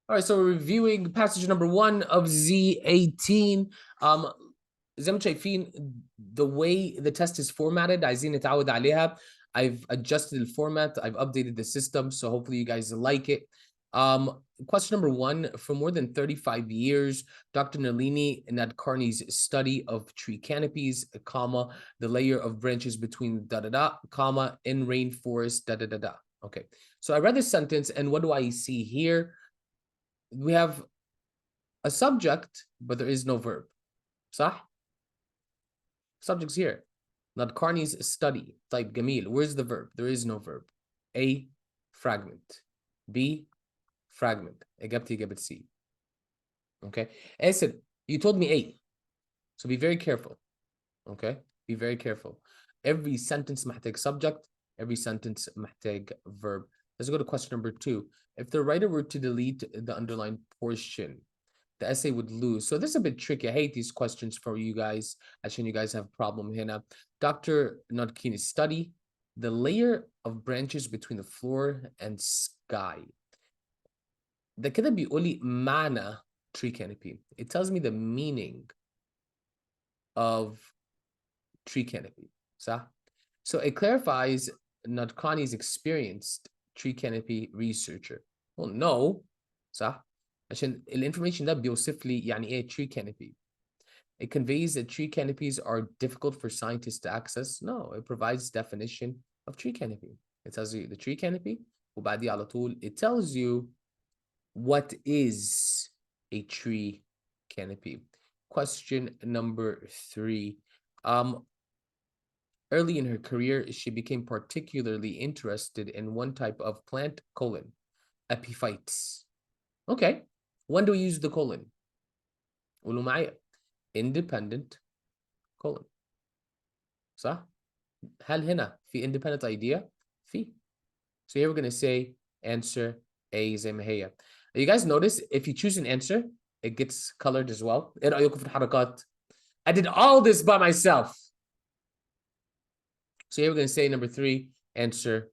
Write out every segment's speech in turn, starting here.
All right, so we're reviewing passage number 1 of Z18. زي ما انتم شايفين the way the test is formatted عايزين نتعود عليها. I've adjusted the format, I've updated the system, so hopefully you guys like it. Question number 1, for more than 35 years, Dr. Nalini Nadkarni's study of tree canopies, comma, the layer of branches between da-da-da, comma, in rainforest, da-da-da-da. Okay, so I read this sentence, and what do I see here? We have a subject, but there is no verb. صح? Subject's here. Nadkarni's study. Type Gamil. Where's the verb? There is no verb. A, fragment. B, fragment. إجابتي إجابة C. Okay. Asad, you told me A. So be very careful. Okay. Be very careful. Every sentence محتاج subject. Every sentence محتاج verb. Let's go to question number 2. If the writer were to delete the underlined portion, the essay would lose. So this is a bit tricky. I hate these questions for you guys. Actually, you guys have a problem here. Dr. Nodkini's study, the layer of branches between the floor and sky. ده كده بيقول لي معنى tree canopy. It tells me the meaning of tree canopy. So it clarifies Nodkani's experienced tree canopy researcher. Well, no. صح؟ عشان الانفورميشن ده بيوصف لي يعني ايه tree canopy. It conveys that tree canopies are difficult for scientists to access. No, it provides definition of tree canopy. It tells you the tree canopy وبعديه على طول it tells you what is a tree canopy. Question number 3. Early in her career, she became particularly interested in one type of plant, epiphytes. Okay. When do we use the colon? قولوا معايا. Independent colon. صح؟ هل هنا في independent idea؟ في. So here we're going to say answer A زي ما هي. You guys notice if you choose an answer, it gets colored as well. إيه رأيكم في الحركات؟ I did all this by myself. So here we're going to say number 3, answer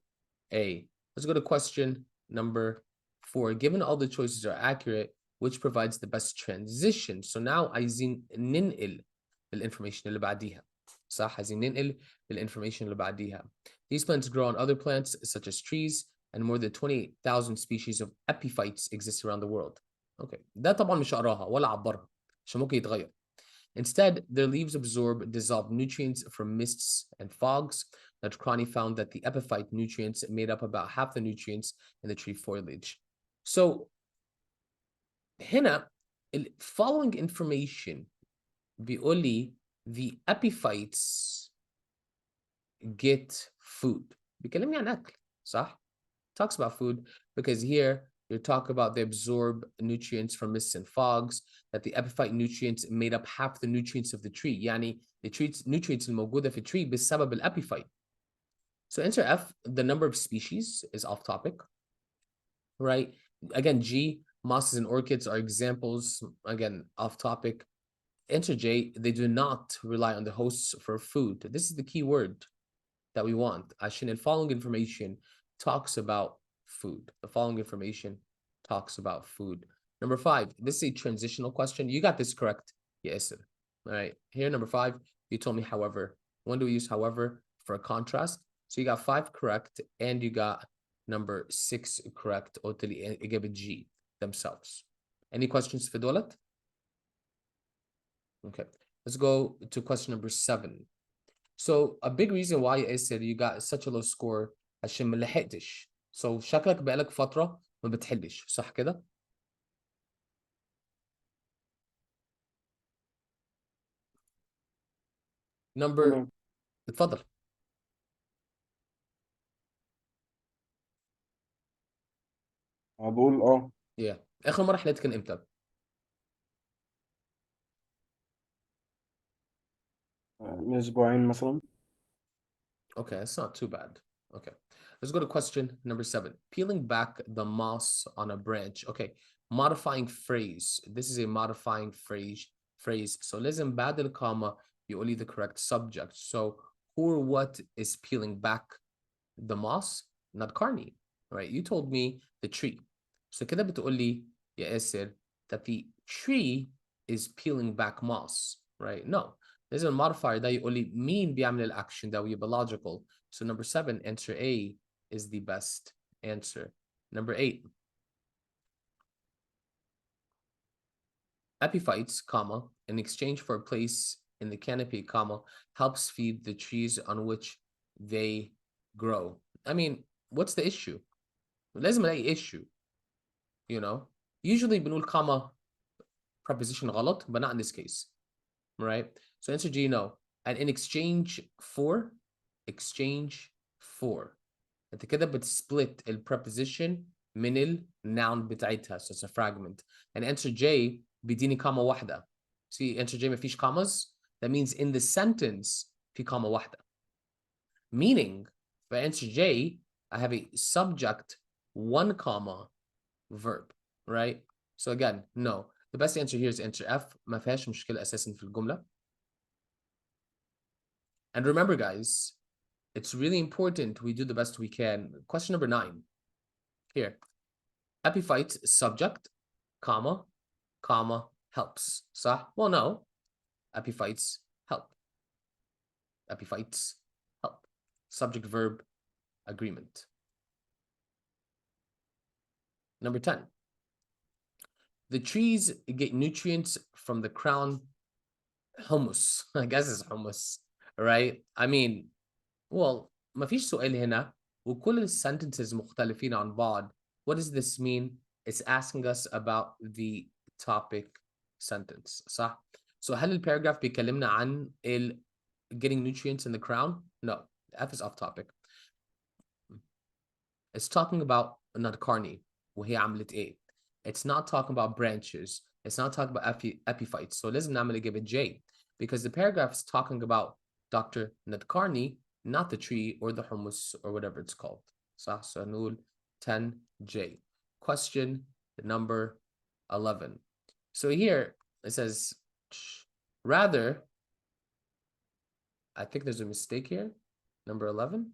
A. Let's go to question number 4. Given all the choices are accurate, which provides the best transition? So now عايزين ننقل الانفورميشن اللي بعديها. صح؟ عايزين ننقل الانفورميشن اللي بعديها. These plants grow on other plants such as trees, and more than 28,000 species of epiphytes exist around the world. Okay. ده طبعا مش هقراها ولا اعبرها عشان ممكن يتغير. Instead, their leaves absorb dissolved nutrients from mists and fogs. Nadkarni found that the epiphyte nutrients made up about half the nutrients in the tree foliage. So, هنا, following information بيقول لي the epiphytes get food. بيكلمني عن أكل, صح? Talks about food because here you're talking about they absorb nutrients from mists and fogs, that the epiphyte nutrients made up half the nutrients of the tree. يعني the nutrients الموجودة في tree بسبب الepiphyte. So answer F, the number of species is off topic, right? Again, G, mosses and orchids are examples, again, off topic. Answer J, they do not rely on the hosts for food. This is the key word that we want. عشان the following information talks about food. The following information talks about food. Number 5, this is a transitional question. You got this correct. Yes. All right. Here, number 5, you told me however. When do we use however for a contrast? So you got 5 correct, and you got number 6 correct. قلت لي إجابة G themselves. Any questions في دولت? Okay. Let's go to question number 7. So a big reason why I said you got such a low score عشان ما لحقتش. So شكلك بقالك فترة ما بتحلش، صح كده؟ Number اتفضل. بقول Yeah. آخر مرة حليت كان إمتى؟ من اسبوعين مثلا. Okay, that's not too bad. Okay. Let's go to question number 7. Peeling back the moss on a branch. Okay. Modifying phrase. This is a modifying phrase. So لازم بعد الكوما يقول لي the correct subject. So who or what is peeling back the moss? Not Carney. Right? You told me the tree. So كده بتقول لي يا إسر that the tree is peeling back moss, right? No. لازم المodifier ده يقول لي مين بيعمل الأكشن ده ويبقى logical. So number 7, answer A is the best answer. Number 8. Epiphytes, comma, in exchange for a place in the canopy, comma, helps feed the trees on which they grow. I mean, what's the issue? لازم ألاقي issue, you know? Usually بنقول comma preposition غلط, but not in this case, right? So answer G, no. And in exchange for, انت كده بتsplit الpreposition من الnoun بتاعتها, so it's a fragment. And answer J بيديني comma واحدة. See, answer J مفيش commas. That means in the sentence في comma واحدة. Meaning, for answer J, I have a subject, 1 comma, verb, right? So again, no. The best answer here is answer F. ما فيهاش مشكلة أساساً في الجملة. And remember, guys, it's really important we do the best we can. Question number 9. Here. Epiphytes, subject, comma, helps. صح? Well, no. Epiphytes help. Epiphytes help. Subject, verb, agreement. Number 10. The trees get nutrients from the crown hummus. I guess it's hummus, right? I mean, well, ما فيش سؤال هنا وكل الsentences مختلفين عن بعض. What does this mean? It's asking us about the topic sentence, صح? So هل الباراجراف بيكلمنا عن getting nutrients in the crown? No, F is off topic. It's talking about Nadkarni وهي عملت ايه. It's not talking about branches. It's not talking about epiphytes. So لازم نعمل إجابة J because the paragraph is talking about Dr. Nadkarni, not the tree or the hummus or whatever it's called. صح? So نقول 10J. Question number 11. So here it says rather, I think there's a mistake here. Number 11.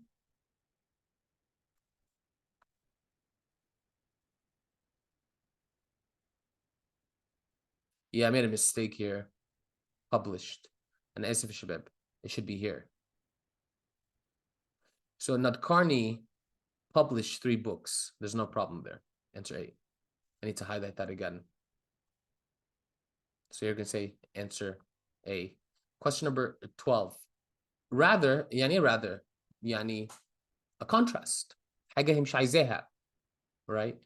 Yeah, I made a mistake here. Published. And آسف يا شباب. It should be here. So Nadkarni published 3 books. There's no problem there. Answer A. I need to highlight that again. So you're going to say answer A. Question number 12. Rather, يعني rather, يعني a contrast. حاجة هي مش عايزاها. Right?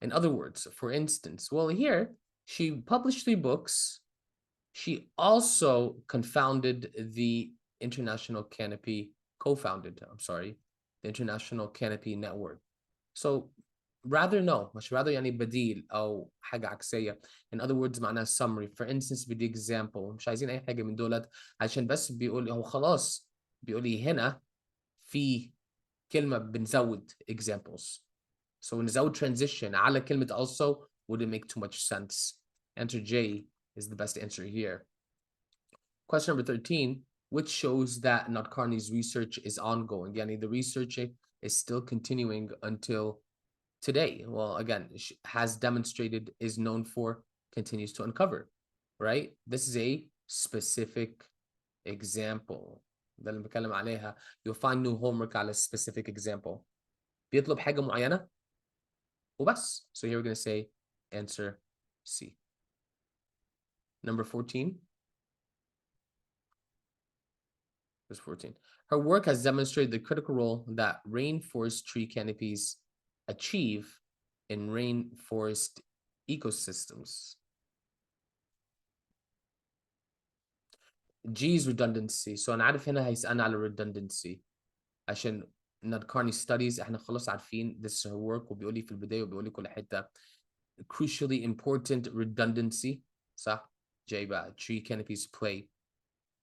In other words, for instance, well, here she published 3 books. She also co-founded the International Canopy Network. So rather no, مش rather يعني بديل أو حاجة عكسية. In other words معناها summary. For instance بدي example. مش عايزين أي حاجة من دولت عشان بس بيقول هو خلاص بيقول لي هنا في كلمة بنزود examples. So نزود transition على كلمة also wouldn't make too much sense. Answer J is the best answer here. Question number 13, which shows that Nadkarni's research is ongoing. Yani the research is still continuing until today. Well, again, has demonstrated, is known for, continues to uncover, right? This is a specific example. ده اللي بتكلم عليها. You'll find new homework على specific example. بيطلب حاجة معينة وبس. So here we're going to say answer C. Number 14. Verse 14. Her work has demonstrated the critical role that rainforest tree canopies achieve in rainforest ecosystems. G is redundancy. So أنا عارف هنا هيسألنا على redundancy عشان Nadkarni studies احنا خلاص عارفين this is her work وبيقول لي في البداية وبيقول لي كل حتة. Crucially important redundancy. صح؟ J بقى tree canopies play.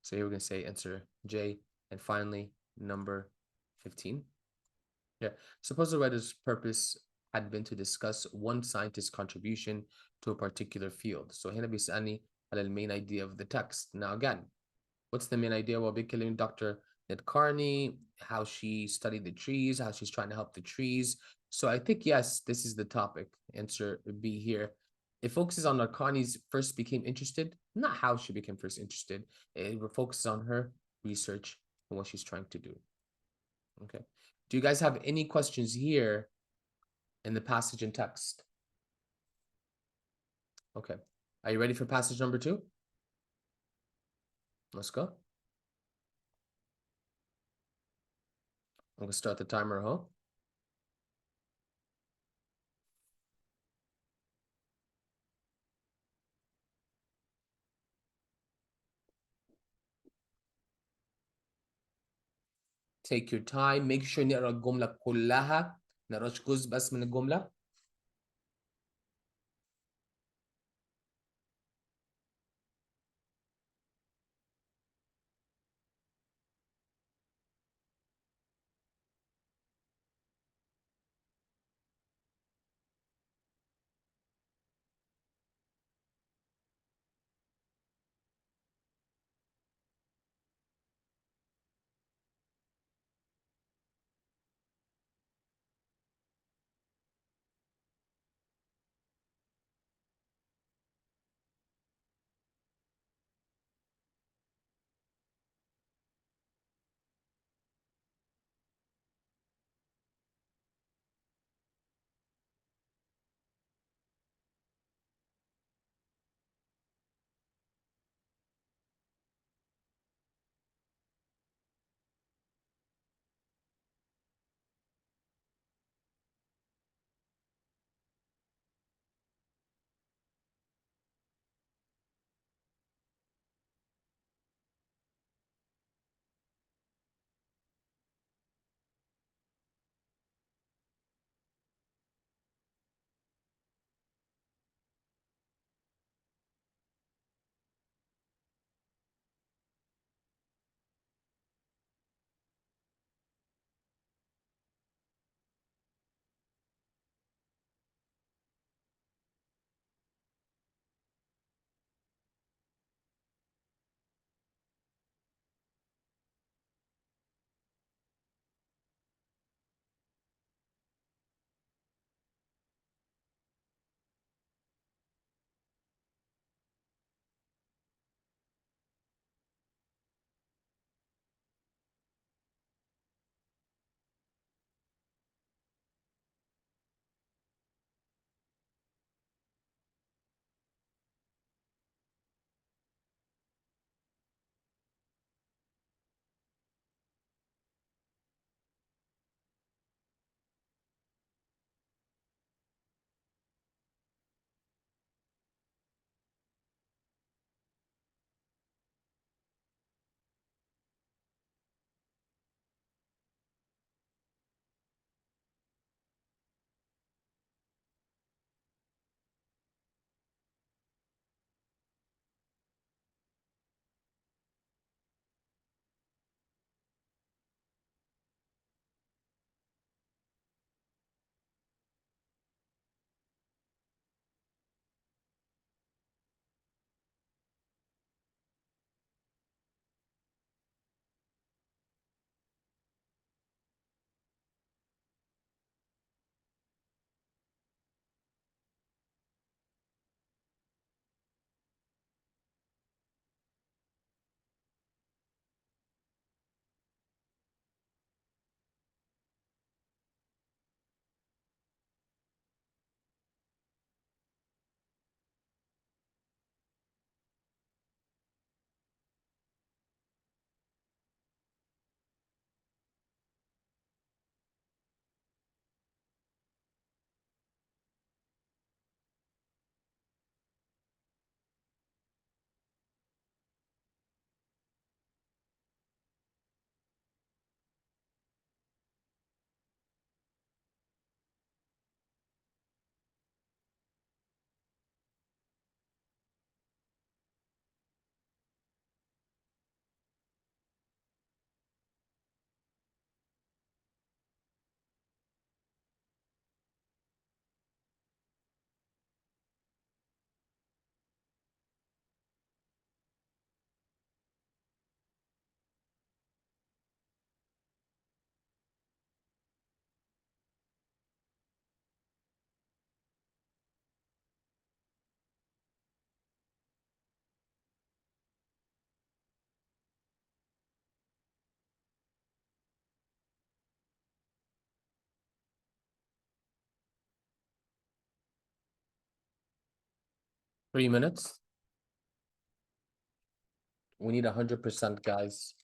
So here we're going to say answer J. And finally, number 15. Yeah. Suppose the writer's purpose had been to discuss one scientist's contribution to a particular field. So هنا بيسألني على the main idea of the text. Now again, what's the main idea? Well, بيتكلم Dr. Nadkarni, how she studied the trees, how she's trying to help the trees. So I think, yes, this is the topic. Answer B here. It focuses on Narkani's first became interested, not how she became first interested. It focuses on her research and what she's trying to do. Okay. Do you guys have any questions here in the passage and text? Okay. Are you ready for passage number 2? Let's go. I'm going to start the timer, huh? Take your time. Make sure نقرا الجملة كلها. نقراش جزء بس من الجملة. 3 minutes. We need 100%, guys.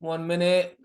One minute.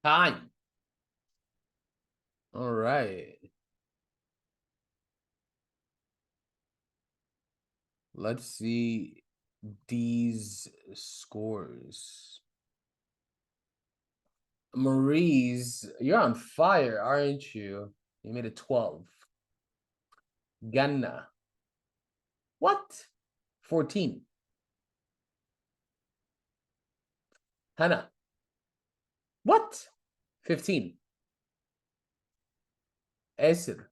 Time. All right. Let's see these scores. Marie's, you're on fire, aren't you? You made it 12. Ganna. What? 14. Hannah. What? 15. Esir.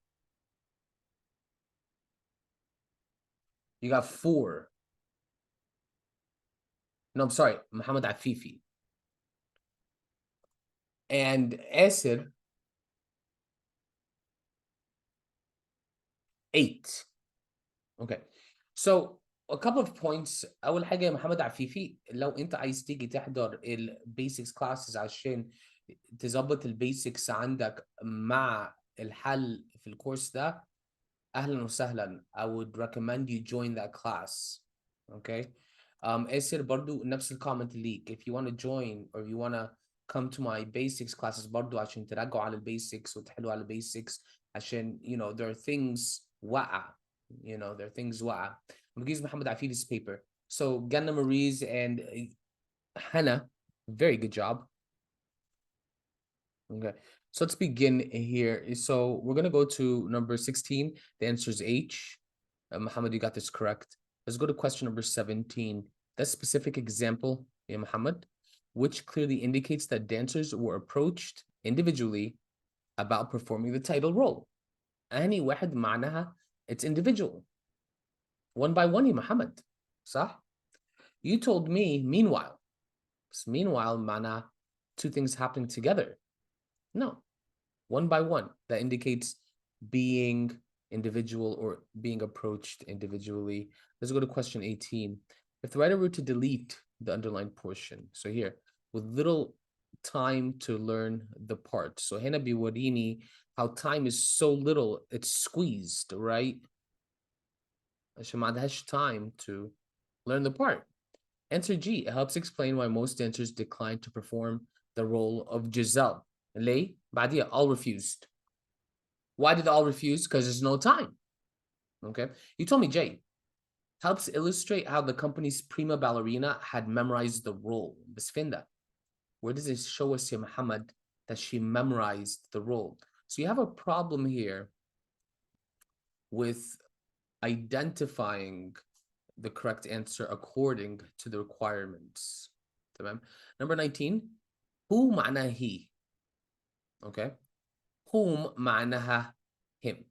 You got 4. No, I'm sorry. Muhammad Afifi. And Esir, 8. Okay. So a couple of points. اول حاجه يا محمد عفيفي، لو انت عايز تيجي تحضر البيسكس كلاسز عشان تظبط البيسكس عندك مع الحل في الكورس ده أهلا وسهلا. I would recommend you join that class. Okay. اسر برضو نفس الكومنت ليك. If you want to join or you want to come to my basics classes برضو عشان تراجعوا على البيسكس وتحلوا على البيسكس عشان there are things واقعة. There are things واقعة. مجيز محمد عفيف's paper. So Ganna Marie's and Hannah, very good job. Okay, so let's begin here. So we're gonna go to number 16. The answer is H. Muhammad, you got this correct. Let's go to question number 17. That specific example, yeah, Muhammad, which clearly indicates that dancers were approached individually about performing the title role. أنهي واحد معناها it's individual. One by one, يا Muhammad. صح? You told me meanwhile. So meanwhile معناها two things happening together. No, one by one. That indicates being individual or being approached individually. Let's go to question 18. If the writer were to delete the underlined portion, so here, with little time to learn the part. So هنا بيوريني how time is so little, it's squeezed, right? عشان ما عندهاش time to learn the part. Answer G, it helps explain why most dancers decline to perform the role of Giselle. ليه؟ بعديها all refused. Why did all refuse? Because there's no time. Okay. You told me J. Helps illustrate how the company's prima ballerina had memorized the role. بس فين ده? Where does it show us here, Muhammad, that she memorized the role? So you have a problem here with identifying the correct answer according to the requirements. تمام. Number 19. Who معناه he? Okay. Whom معناها him.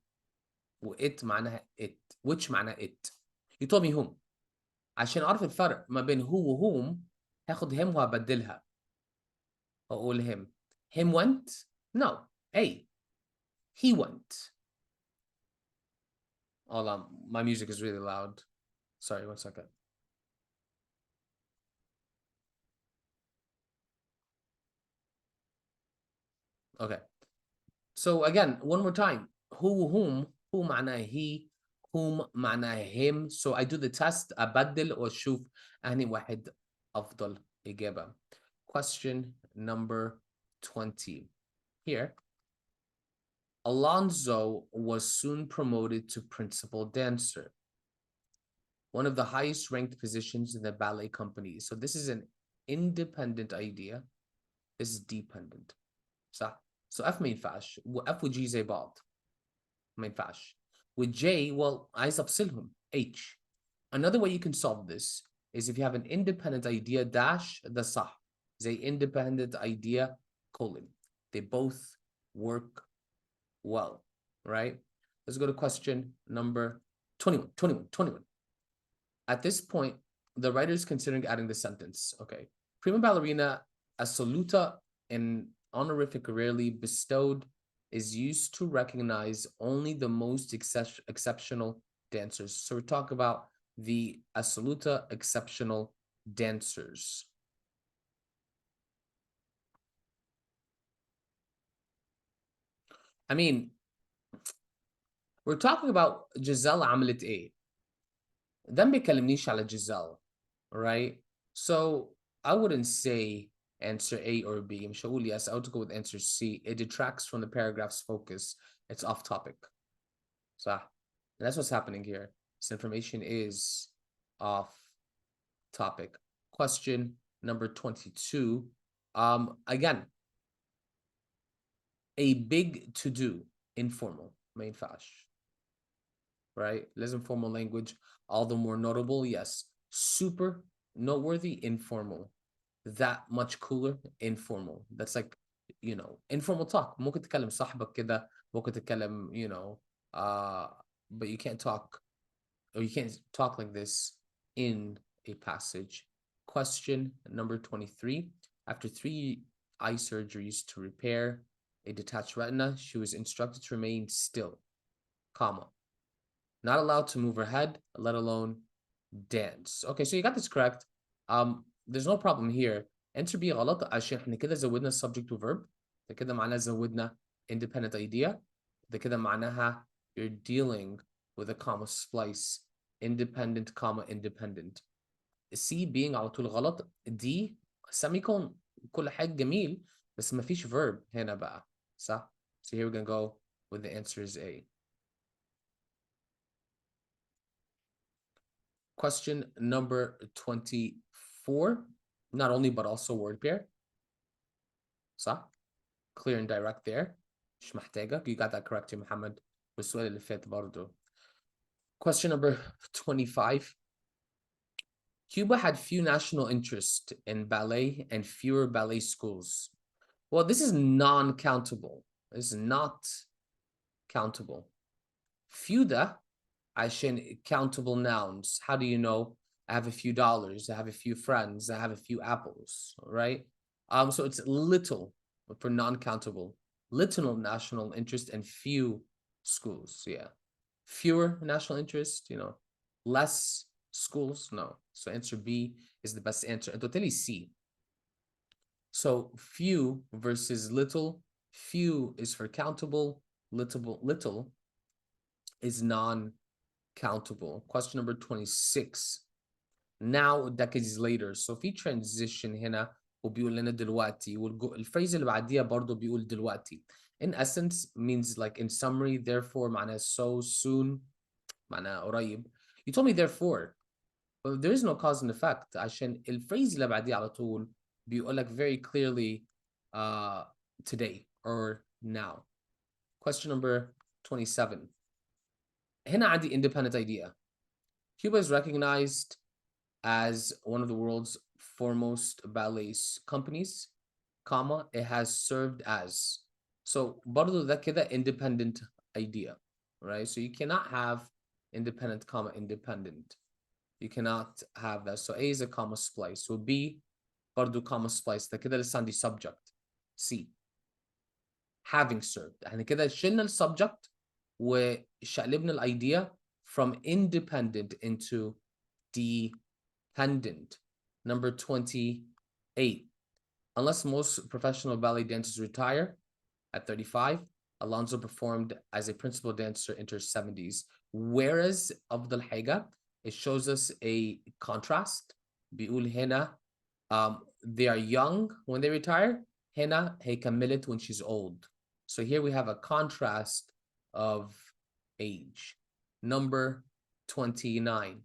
وit معناها it. Which معناها it. You told me whom. عشان أعرف الفرق ما بين who و whom هاخد him وهبدلها. أقول him. Him went? No. A. He went. Hold on. My music is really loud. Sorry, 1 second. Okay. So again, one more time. Whom معناه he, whom معناه him. So I do the test, أبدل وأشوف أنهي واحد أفضل إجابة. Question number 20. Here, Alonso was soon promoted to principal dancer, one of the highest ranked positions in the ballet company. So this is an independent idea. This is dependent. So F ما ينفعش. F و G زي بعض. ما ينفعش. With J, well, عايز أفصلهم. H. Another way you can solve this is if you have an independent idea dash the صح. زي independent idea colon. They both work well, right? Let's go to question number 21. At this point, the writer is considering adding the sentence. Okay. Prima ballerina assoluta and honorific rarely bestowed is used to recognize only the most exceptional dancers. So we're talking about the assoluta exceptional dancers. I mean, we're talking about Giselle عملت ايه. ده ما بيكلمنيش على Giselle, right? So I wouldn't say answer A or B. مش هقول yes. I would go with answer C. It detracts from the paragraph's focus. It's off topic. So that's what's happening here. This information is off topic. Question number 22. Again, a big to-do, informal, ما ينفعش. Right? Less informal language, all the more notable, yes. Super noteworthy, informal. That much cooler, informal. That's like, informal talk. ممكن تكلم صاحبك كده، ممكن تكلم, but you can't talk, or you can't talk like this in a passage. Question number 23. After 3 eye surgeries to repair a detached retina, she was instructed to remain still, comma. Not allowed to move her head, let alone dance. Okay, so you got this correct. There's no problem here. Answer B غلط عشان احنا كده زودنا subject to verb. كده معناه زودنا independent idea. ده كده معناها you're dealing with a comma splice independent comma independent. C being على طول غلط. D semicolon كل حاجة جميل بس ما فيش verb هنا بقى صح؟ So here we're gonna go with the answer is A. Question number 24. Not only but also word pair. صح؟ Clear and direct there. مش محتاجة. You got that correct يا محمد. والسؤال اللي فات برضه. Question number 25. Cuba had few national interest in ballet and fewer ballet schools. Well, this is non-countable. This is not countable. Few ده عشان countable nouns. How do you know? I have a few dollars, I have a few friends, I have a few apples, right? So it's little for non-countable. Little national interest and few schools, yeah. Fewer national interest, you know, less schools, no. So answer B is the best answer. And totally C. So few versus little. Few is for countable, little is non-countable. Question number 26. Now decades later. So في transition هنا وبيقول لنا دلوقتي والفريز اللي بعديها برضه بيقول دلوقتي. In essence means like in summary, therefore معناها so soon معناها قريب. You told me therefore. But there is no cause and effect عشان الفريز اللي بعديه على طول بيقول لك very clearly today or now. Question number 27. هنا عندي independent idea. Cuba is recognized as one of the world's foremost ballet companies, comma, it has served as. So برضو ده كده independent idea, right? So you cannot have independent, comma, independent. You cannot have that. So A is a comma splice. So B برضو comma splice. ده كده لسه عندي subject. C having served. احنا كده شلنا السبجكت وشقلبنا الايديا from independent into dependent. Number 28. Unless most professional ballet dancers retire at 35, Alonso performed as a principal dancer into her 70s. Whereas of the الحاجة, it shows us a contrast. بيقول هنا they are young when they retire. هنا هي كملت when she's old. So here we have a contrast of age. Number 29.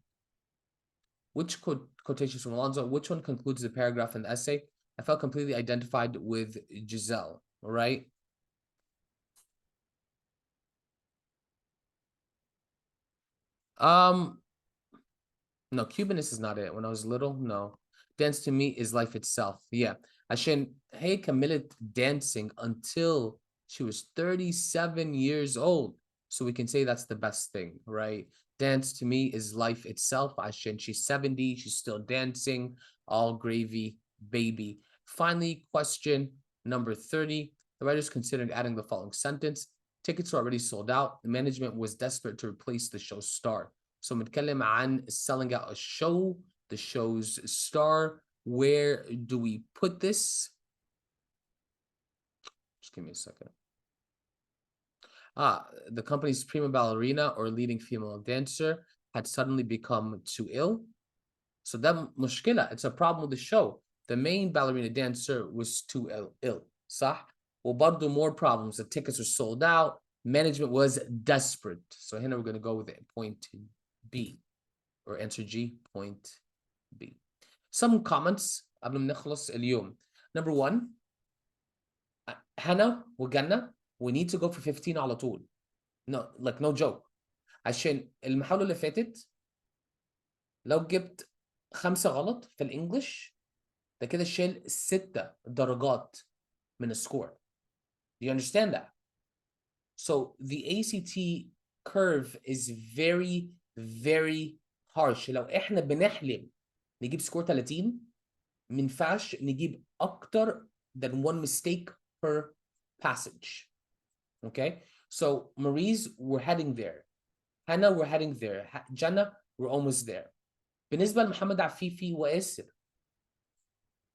Which quotations from Alonso, which one concludes the paragraph in the essay? I felt completely identified with Giselle, all right? No, Cubanist is not it. When I was little, no. Dance to me is life itself. Yeah. عشان هي كملت dancing until she was 37 years old. So we can say that's the best thing, right? Dance to me is life itself. عشان she's 70, she's still dancing, all gravy, baby. Finally, question number 30. The writer's considering adding the following sentence. Tickets are already sold out. The management was desperate to replace the show's star. So بنتكلم عن selling out a show, the show's star. Where do we put this? Just give me a second. The company's prima ballerina or leading female dancer had suddenly become too ill. So that مشكلة, it's a problem with the show. The main ballerina dancer was too ill. صح? وبرضه more problems. The tickets were sold out. Management was desperate. So here we're going to go with it. Point B. Or answer G, point B. Some comments قبل ما نخلص اليوم. Number 1. Hannah وجنة, we need to go for 15 على طول. No, like no joke. عشان المحاولة اللي فاتت لو جبت 5 غلط في الانجليش ده كده شيل 6 درجات من السكور. Do you understand that? So the ACT curve is very, very harsh. لو احنا بنحلم نجيب سكور 30 منفعش نجيب اكتر than one mistake per passage. Okay? So Marie's, we're heading there. Hannah, we're heading there. Jannah, we're almost there. بالنسبة لمحمد عفيفي وآسر,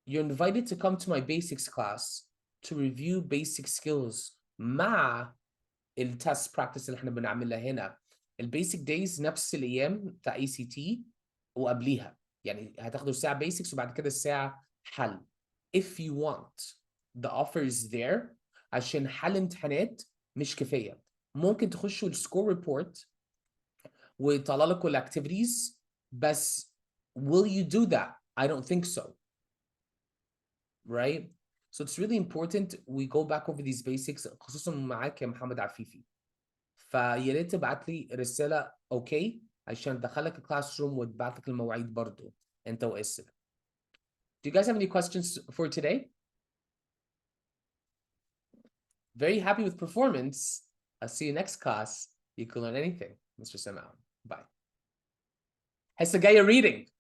you're invited to come to my basics class to review basic skills مع التست براكتس اللي احنا بنعملها هنا البيسك دايز نفس الايام بتاع اي سي تي وقبليها، يعني هتاخدوا الساعه بيسكس وبعد كده الساعه حل. if you want the offer is there، عشان حل امتحانات مش كفايه، ممكن تخشوا السكور ريبورت ويطلع لكم الاكتيفيتيز بس. will you do that? I don't think so. Right? So it's really important we go back over these basics خصوصا معاك يا محمد عفيفي. فيا ريت تبعت لي رساله اوكي عشان ادخلك الكلاس روم وتبعت لك المواعيد برضو انت واسر. Do you guys have any questions for today? Very happy with performance. I'll see you next class. You can learn anything. Mr. Samau. Bye. حصة جاية reading.